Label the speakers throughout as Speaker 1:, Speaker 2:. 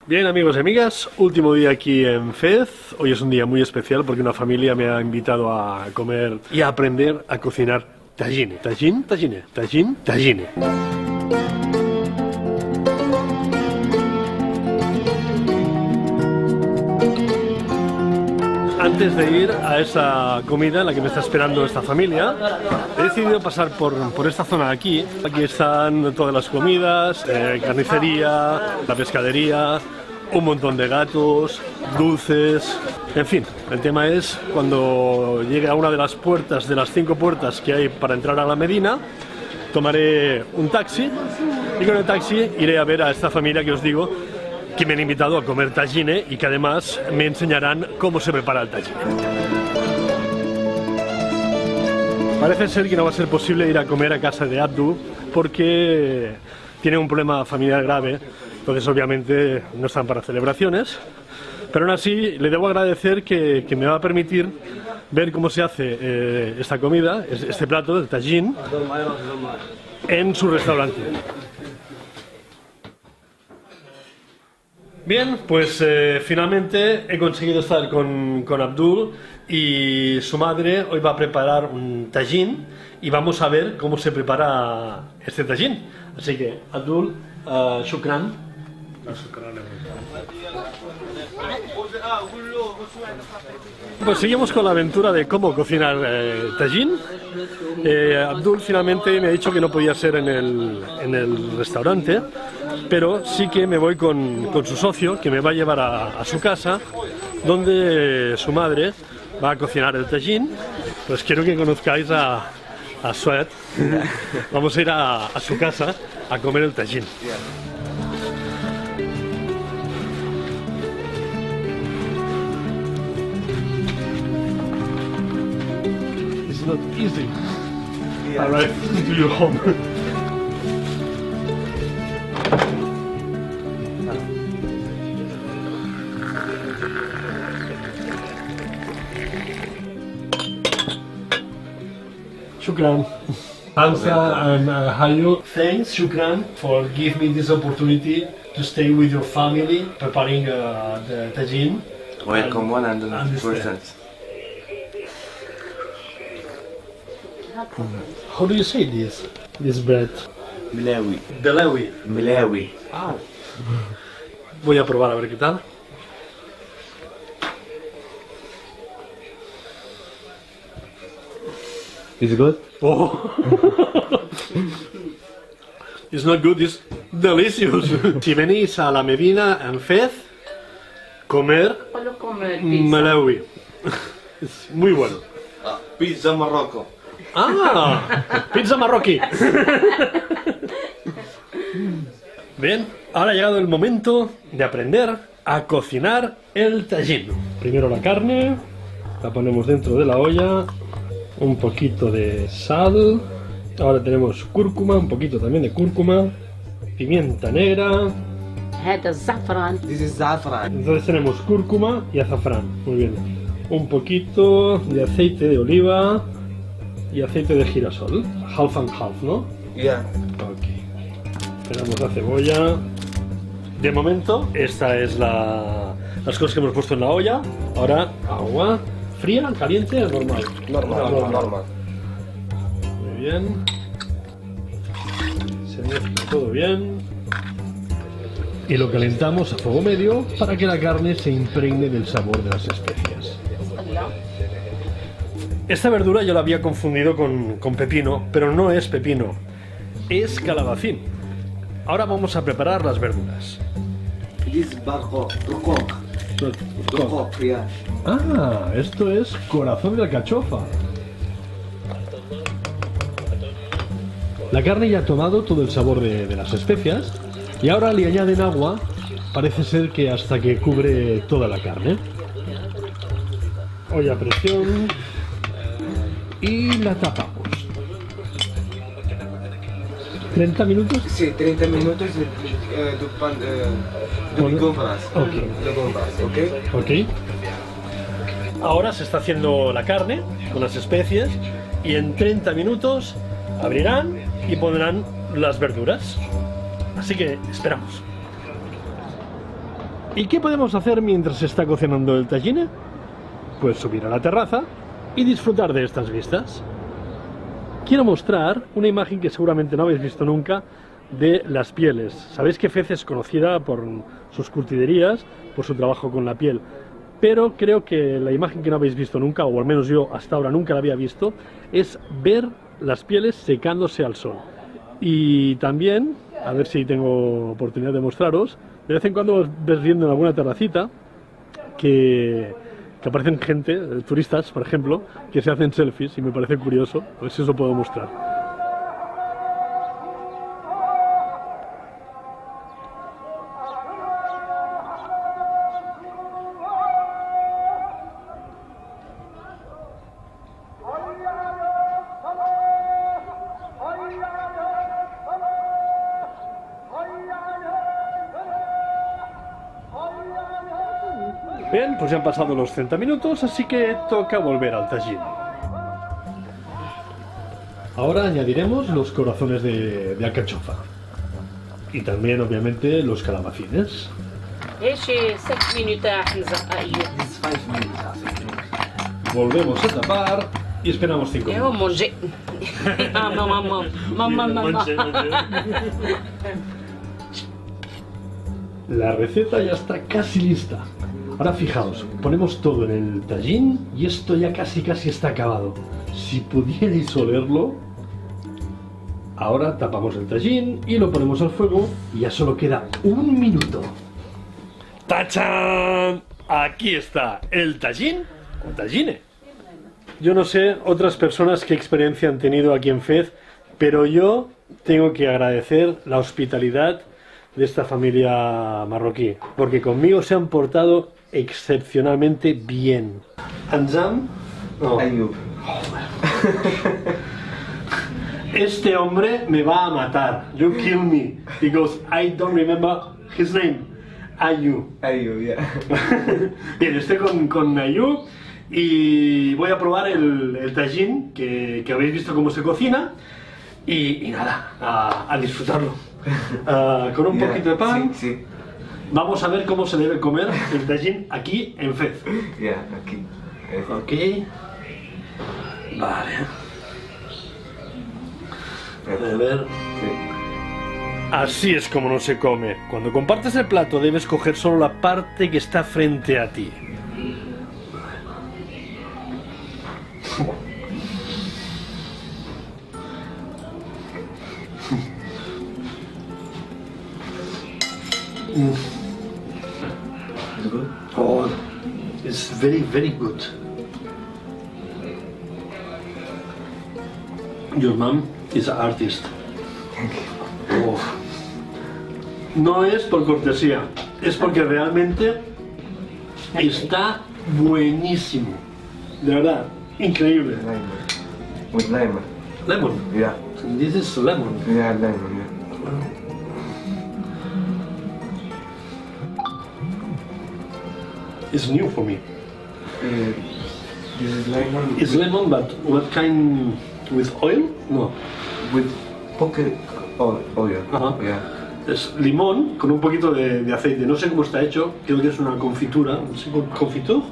Speaker 1: Bien, amigos y amigas, último día aquí en Fez. Hoy es un día muy especial porque una familia me ha invitado a comer y a aprender a cocinar tagine. Tagine. Antes de ir a esa comida en la que me está esperando esta familia, he decidido pasar por esta zona de aquí. Aquí están todas las comidas, carnicería, la pescadería, un montón de gatos, dulces, en fin. El tema es cuando llegue a una de las puertas, de las 5 puertas que hay para entrar a la Medina, tomaré un taxi y con el taxi iré a ver a esta familia que os digo que me han invitado a comer tagine y que además me enseñarán cómo se prepara el tagine. Parece ser que no va a ser posible ir a comer a casa de Abdul porque tiene un problema familiar grave, entonces obviamente no están para celebraciones, pero aún así le debo agradecer que me va a permitir ver cómo se hace esta comida, este plato, el tagine, en su restaurante. Bien, pues finalmente he conseguido estar con Abdul y su madre. Hoy va a preparar un tagine y vamos a ver cómo se prepara este tagine. Así que, Abdul, shukran. Pues seguimos con la aventura de cómo cocinar tagine. Abdul finalmente me ha dicho que no podía ser en el restaurante, pero sí que me voy con su socio, que me va a llevar a su casa, donde su madre va a cocinar el tagine. Pues quiero que conozcáis a Sued. Vamos a ir a su casa a comer el tagine. It's not easy. Arrive to your home. Shukran. Hamza and Hayo, thanks, Shukran, for giving me this opportunity to stay with your family preparing the tagine.
Speaker 2: Welcome 100%.
Speaker 1: How do you say this bread?
Speaker 2: Melawi.
Speaker 1: Delawi.
Speaker 2: Melawi.
Speaker 1: Ah. Voy a probar a ver qué tal.
Speaker 2: Is it good?
Speaker 1: Oh. It's not good, it's delicious. Si venís a la Medina en Fez, comer Melawi. Es muy bueno.
Speaker 2: Pizza Morocco.
Speaker 1: ¡Ah! ¡Pizza marroquí! Bien, ahora ha llegado el momento de aprender a cocinar el tagine. Primero la carne, la ponemos dentro de la olla, un poquito de sal, ahora tenemos cúrcuma, un poquito también de cúrcuma, pimienta negra.
Speaker 2: This is saffron.
Speaker 1: Entonces tenemos cúrcuma y azafrán, muy bien. Un poquito de aceite de oliva y aceite de girasol, half and half, ¿no?
Speaker 2: Yeah.
Speaker 1: Ok. Tenemos la cebolla. De momento, esta es las cosas que hemos puesto en la olla. Ahora, agua fría, caliente o normal.
Speaker 2: Normal.
Speaker 1: Muy bien. Se mezcla todo bien. Y lo calentamos a fuego medio para que la carne se impregne del sabor de las especias. Esta verdura yo la había confundido con pepino, pero no es pepino, es calabacín. Ahora vamos a preparar las verduras.
Speaker 2: This is barco. Rukok, yeah.
Speaker 1: Ah, esto es corazón de alcachofa. La carne ya ha tomado todo el sabor de las especias y ahora le añaden agua, parece ser que hasta que cubre toda la carne. Olla a presión y la tapamos. 30 minutos.
Speaker 2: Sí, 30 minutos de compras.
Speaker 1: Ok. Ahora se está haciendo la carne con las especies y en 30 minutos abrirán y pondrán las verduras. Así que esperamos. ¿Y qué podemos hacer mientras se está cocinando el tagine? Pues subir a la terraza y disfrutar de estas vistas. Quiero mostrar una imagen que seguramente no habéis visto nunca de las pieles. Sabéis que Fez es conocida por sus curtiderías, por su trabajo con la piel, pero creo que la imagen que no habéis visto nunca, o al menos yo hasta ahora nunca la había visto, es ver las pieles secándose al sol. Y también, a ver si tengo oportunidad de mostraros, de vez en cuando ves viendo en alguna terracita que aparecen gente, turistas por ejemplo, que se hacen selfies y me parece curioso, a ver si os lo puedo mostrar. Bien, pues ya han pasado los 30 minutos, así que toca volver al tagine. Ahora añadiremos los corazones de alcachofa. Y también, obviamente, los calabacines. Volvemos a tapar y esperamos 5 minutos. La receta ya está casi lista. Ahora fijaos, ponemos todo en el tagine y esto ya casi está acabado. Si pudierais olerlo. Ahora tapamos el tagine y lo ponemos al fuego y ya solo queda 1 minuto. ¡Tachán! Aquí está el tagine o tagine. Yo no sé otras personas qué experiencia han tenido aquí en Fez, pero yo tengo que agradecer la hospitalidad de esta familia marroquí, porque conmigo se han portado excepcionalmente bien. Anzam, no.
Speaker 2: Ayub.
Speaker 1: Este hombre me va a matar. You kill me. He goes, I don't remember his name. Ayub.
Speaker 2: Ayub, yeah.
Speaker 1: Bien, estoy con Ayub y voy a probar el tagine que habéis visto cómo se cocina y nada, a disfrutarlo. Con un poquito de pan.
Speaker 2: Sí, sí.
Speaker 1: Vamos a ver cómo se debe comer el tagine aquí en Fez.
Speaker 2: Yeah, aquí.
Speaker 1: Ok. Vale. A ver.
Speaker 2: Sí.
Speaker 1: Así es como no se come. Cuando compartes el plato debes coger solo la parte que está frente a ti.
Speaker 2: Is it good?
Speaker 1: Oh, it's very good. Your mom is an artist. Oh. No es por cortesía, es porque realmente está buenísimo. De verdad, increíble.
Speaker 2: Lemon. With lemon.
Speaker 1: Lemon.
Speaker 2: Yeah.
Speaker 1: This is lemon.
Speaker 2: Yeah, lemon, yeah.
Speaker 1: It's new for me.
Speaker 2: This is lemon.
Speaker 1: It's lemon, but what kind? With oil? No.
Speaker 2: With pocket oil.
Speaker 1: Ajá.
Speaker 2: Yeah.
Speaker 1: Es limón con un poquito de aceite. No sé cómo está hecho, creo que es una confitura. No sé, ¿confitur?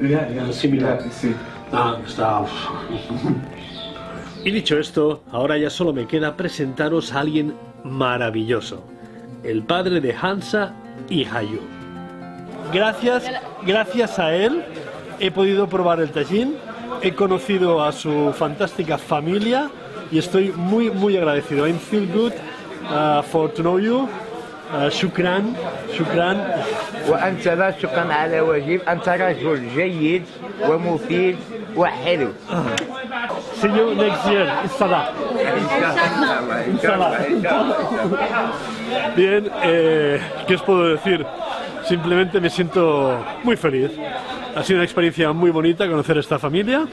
Speaker 2: Yeah, yeah.
Speaker 1: Similar.
Speaker 2: Yeah, sí.
Speaker 1: Ah, está... Y dicho esto, ahora ya solo me queda presentaros a alguien maravilloso. El padre de Hansa y Hayu. Gracias a él he podido probar el tagine, he conocido a su fantástica familia y estoy muy agradecido. I feel good for to know you. شكرا.
Speaker 3: وأنت لا شكرا على واجب، أنت رجل جيد ومفيد وحلو.
Speaker 1: See you next year. Inshallah. Bien, ¿qué os puedo decir? Simplemente me siento muy feliz. Ha sido una experiencia muy bonita conocer esta familia.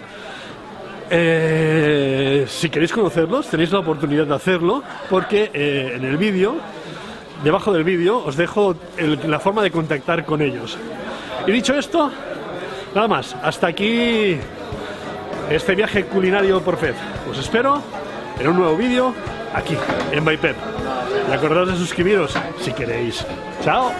Speaker 1: Si queréis conocerlos, tenéis la oportunidad de hacerlo, porque en el vídeo, debajo del vídeo, os dejo la forma de contactar con ellos. Y dicho esto, nada más. Hasta aquí este viaje culinario por Fez. Os espero en un nuevo vídeo aquí, en By Pep. Y acordaos de suscribiros si queréis. ¡Chao!